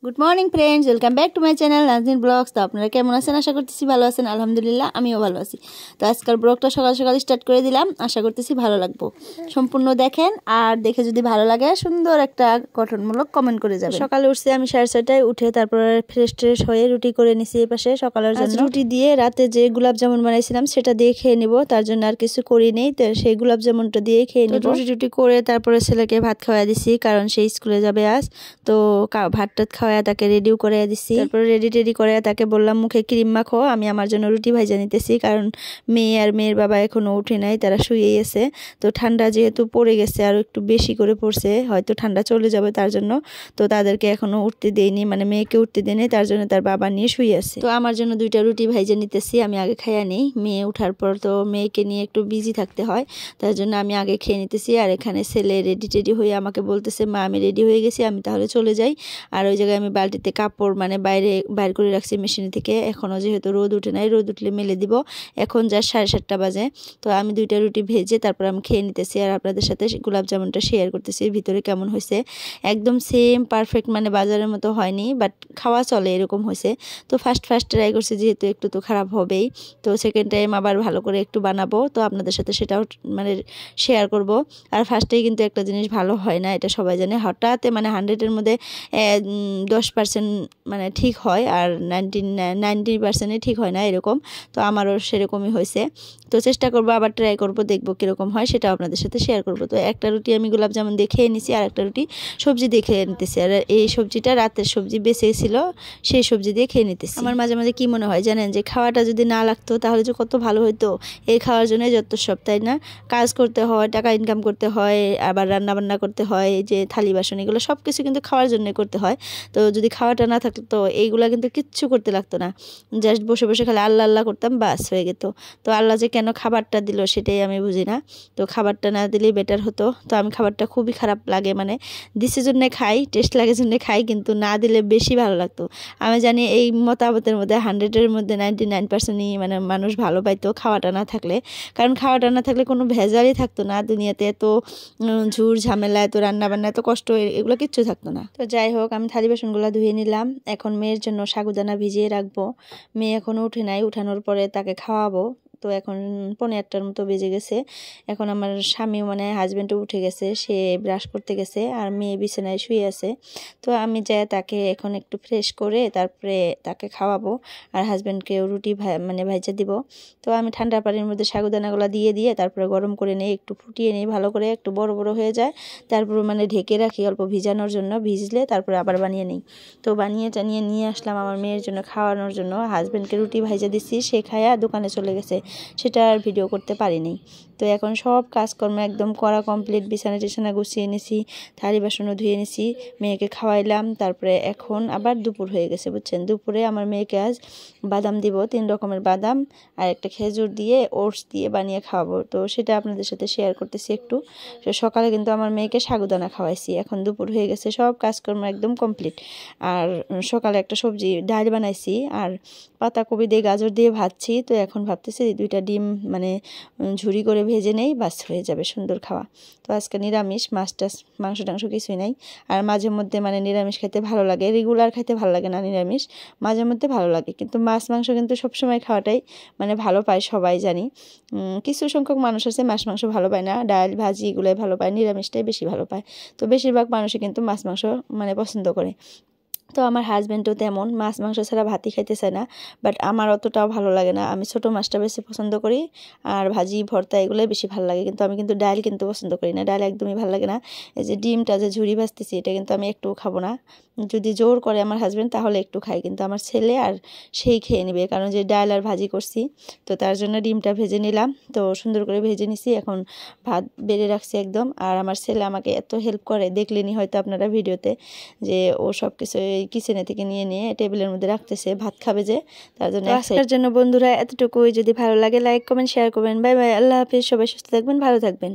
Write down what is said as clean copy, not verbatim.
Good morning friends, welcome back to my channel Nazneen blogs. তো আপনারা কেমন আছেন? আশা করতেছি ভালো আছেন। আলহামদুলিল্লাহ আমিও ভালো আছি। তো আজকাল ব্লগটা সকাল সকাল স্টার্ট করে দিলাম, আশা করতেছি ভালো লাগবো। সম্পূর্ণ দেখেন, আর দেখে যদি ভালো লাগে সুন্দর একটা গঠনমূলক কমেন্ট করে যাবেন। সকালে উঠছি আমি 6:30টায়, উঠে তারপর ফ্রেশ ট্রেশ হয়ে রুটি করে নিছি এই পাশে সকালের জন্য। রুটি দিয়ে রাতে যে গোলাপ জামুন বানাইছিলাম সেটা দিয়ে খেয়ে নেব, তার জন্য আর কিছু করি নেই। তো সেই গোলাপ জামুনটা দিয়ে খেয়ে নেব। রুটি করে তারপরে ছেলেকে ভাত খাওয়া দিছি, কারণ সে স্কুলে যাবে আজ। তো ভাত টাত খাওয়া তাকে রেডিও করে দিছি। তারপরে রেডি করে তাকে বললাম মুখে ক্রিম মাখো, আমি আমার জন্য রুটি ভাজা নিতেছি, কারণ মেয়ে আর মেয়ের বাবা এখনো উঠে নাই, তারা শুয়েই আছে। তো ঠান্ডা যেহেতু পড়ে গেছে, আর একটু বেশি করে পড়ছে, হয়তো ঠান্ডা চলে যাবে তার জন্য। তো তাদেরকে এখনো উঠতে দেয়নি, মানে মেয়েকে উঠতে দেয়নি, তার জন্য তার বাবা নিয়ে শুয়ে আছে। তো আমার জন্য 2টা রুটি ভাজা নিতেছি, আমি আগে খাইয়া নেই। মেয়ে উঠার পর তো মেয়েকে নিয়ে একটু বিজি থাকতে হয়, তার জন্য আমি আগে খেয়ে নিতেছি। আর এখানে ছেলে রেডি হয়ে আমাকে বলতেছে, মা আমি রেডি হয়ে গেছি, আমি তাহলে চলে যাই। আর ওই জায়গায় আমি বালতিতে কাপড় মানে বাইর করে রাখছি মেশিন থেকে, এখনও যেহেতু রোদ উঠে নাই, রোদ উঠলে মেলে দিব। এখন যা 7:30 বাজে। তো আমি 2টা রুটি ভেজে তারপর আমি খেয়ে নিতেছি, আর আপনাদের সাথে গোলাপ জামুনটা শেয়ার করতেছি ভিতরে কেমন হয়েছে। একদম সেম পারফেক্ট, মানে বাজারের মতো হয়নি, বাট খাওয়া চলে এরকম হয়েছে। তো ফার্স্ট ট্রাই করছি, যেহেতু একটু তো খারাপ হবেই। তো সেকেন্ড টাইম আবার ভালো করে একটু বানাবো, তো আপনাদের সাথে সেটাও মানে শেয়ার করব। আর ফার্স্টেই কিন্তু একটা জিনিস ভালো হয় না, এটা সবাই জানে। হঠাৎ মানে 100-এর মধ্যে 10% মানে ঠিক হয়, আর 90% ঠিক হয় না, এরকম। তো আমারও সেরকমই হয়েছে। তো চেষ্টা করবো, আবার ট্রাই করবো, দেখবো কীরকম হয়, সেটাও আপনাদের সাথে শেয়ার করবো। তো একটা রুটি আমি গোলাপ জামুন দিয়ে খেয়ে নিছি, আর একটা রুটি সবজি দিয়ে খেয়ে নিতেছি। আর এই সবজিটা রাতের সবজি বেঁচে ছিল, সেই সবজি দিয়ে খেয়ে নিতেছি। আমার মাঝে মাঝে কি মনে হয় জানেন, যে খাওয়াটা যদি না লাগতো তাহলে যে কত ভালো হতো। এই খাওয়ার জন্য যত সব, তাই না? কাজ করতে হয়, টাকা ইনকাম করতে হয়, আবার রান্না বান্না করতে হয়, যে থালি বাসন এগুলো সব কিছু কিন্তু খাওয়ার জন্য করতে হয়। তো যদি খাওয়াটা না থাকতো তো এইগুলা কিন্তু কিচ্ছু করতে লাগতো না, জাস্ট বসে বসে খালি আল্লাহ আল্লাহ করতাম, বাস হয়ে যেত। তো আল্লাহ যে কেন খাবারটা দিল সেটাই আমি বুঝি না। তো খাবারটা না দিলেই বেটার হতো। তো আমি খাবারটা খুবই খারাপ লাগে, মানে দিছে জন্য খাই, টেস্ট লাগে জন্য খাই, কিন্তু না দিলে বেশি ভালো লাগতো। আমি জানি এই মতামতের মধ্যে 100-এর মধ্যে 99%ই মানে মানুষ ভালো পাইতো খাওয়াটা না থাকলে, কারণ খাওয়াটা না থাকলে কোনো ভেজালই থাকতো না দুনিয়াতে। এত ঝুর ঝামেলা, এত রান্নাবান্না, এত কষ্ট, এগুলো কিচ্ছু থাকতো না। তো যাই হোক, আমি থালি বাসনগুলো ধুয়ে নিলাম। এখন মেয়ের জন্য সাগুদানা ভিজিয়ে রাখবো। মেয়ে এখনও উঠে নাই, উঠানোর পরে তাকে খাওয়াবো। তো এখন 8:15-র মতো বেজে গেছে। এখন আমার স্বামী মানে হাজব্যান্ডও উঠে গেছে, সে ব্রাশ করতে গেছে, আর মেয়ে বিছানায় শুয়ে আছে। তো আমি যাই তাকে এখন একটু ফ্রেশ করে তারপরে তাকে খাওয়াবো, আর হাজব্যান্ডকেও রুটি মানে ভাজা দিব। তো আমি ঠান্ডা পানির মধ্যে সাগুদানাগুলো দিয়ে তারপরে গরম করে নিই, একটু ফুটিয়ে নিই ভালো করে, একটু বড় বড় হয়ে যায়, তারপর মানে ঢেকে রাখি অল্প ভিজানোর জন্য, ভিজলে তারপরে আবার বানিয়ে নিই। তো বানিয়ে টানিয়ে নিয়ে আসলাম আমার মেয়ের জন্য খাওয়ানোর জন্য। হাজব্যান্ডকে রুটি ভাজা দিচ্ছি, সে খায়া দোকানে চলে গেছে, সেটা আর ভিডিও করতে পারিনি। তো এখন সব কাজকর্ম একদম করা কমপ্লিট, বিছানা গুছিয়ে নিছি, থালি বাসনও ধুয়ে নিছি, মেয়েকে খাওয়াইলাম। তারপরে এখন আবার দুপুর হয়ে গেছে, বুঝছেন। দুপুরে আমার মেয়েকে আজ বাদাম দিব, 3 রকমের বাদাম আর একটা খেজুর দিয়ে ওটস দিয়ে বানিয়ে খাওয়াবো। তো সেটা আপনাদের সাথে শেয়ার করতেছি একটু। সকালে কিন্তু আমার মেয়েকে সাগুদানা খাওয়াইছি, এখন দুপুর হয়ে গেছে, সব কাজকর্ম একদম কমপ্লিট। আর সকালে একটা সবজি ডাল বানাইছি, আর পাতাকপি দিয়ে গাজর দিয়ে ভাজছি। তো এখন ভাবতেছি 2টা ডিম মানে ঝুরি করে ভেজে নেই, বাস হয়ে যাবে সুন্দর খাওয়া। তো আজকে নিরামিষ, মাছ টাছ মাংস টাংস কিছুই নাই। আর মাঝে মধ্যে মানে নিরামিষ খেতে ভালো লাগে, রেগুলার খাইতে ভালো লাগে না নিরামিষ, মাঝে মধ্যে ভালো লাগে। কিন্তু মাছ মাংস কিন্তু সবসময় খাওয়াটাই মানে ভালো পায় সবাই জানি। কিছু সংখ্যক মানুষ আছে মাছ মাংস ভালো পায় না, ডাল ভাজি এগুলোই ভালো পায়, নিরামিষটাই বেশি ভালো পায়। তো বেশিরভাগ মানুষই কিন্তু মাছ মাংস মানে পছন্দ করে। তো আমার হাজব্যান্ডও তেমন, মাছ মাংস ছাড়া ভাতই খাইতে চায় না, বাট আমার অতটাও ভালো লাগে না। আমি ছোটো মাছটা বেশি পছন্দ করি, আর ভাজি ভর্তা এগুলোই বেশি ভালো লাগে। কিন্তু আমি কিন্তু ডাল কিন্তু পছন্দ করি না, ডাল একদমই ভালো লাগে না। এই যে ডিমটা যে ঝুরি ভাজতেছি, এটা কিন্তু আমি একটুও খাবো না। যদি জোর করে আমার হাজব্যান্ড তাহলে একটু খাই, কিন্তু আমার ছেলে আর সেই খেয়ে নেবে, কারণ যে ডাল আর ভাজি করছি। তো তার জন্য ডিমটা ভেজে নিলাম, তো সুন্দর করে ভেজে নিছি। এখন ভাত বেড়ে রাখছি একদম। আর আমার ছেলে আমাকে এত হেল্প করে, দেখলেনি হয়তো আপনারা ভিডিওতে, যে ও সব কিছু কিচেনে থেকে নিয়ে টেবিলের মধ্যে রাখতেছে, ভাত খাবে যে, তার জন্য। আজকের জন্য বন্ধুরা এতটুকুই। যদি ভালো লাগে লাইক কমেন্ট শেয়ার করবেন। বাই বাই, আল্লাহ হাফিজ, সবাই সুস্থ থাকবেন, ভালো থাকবেন।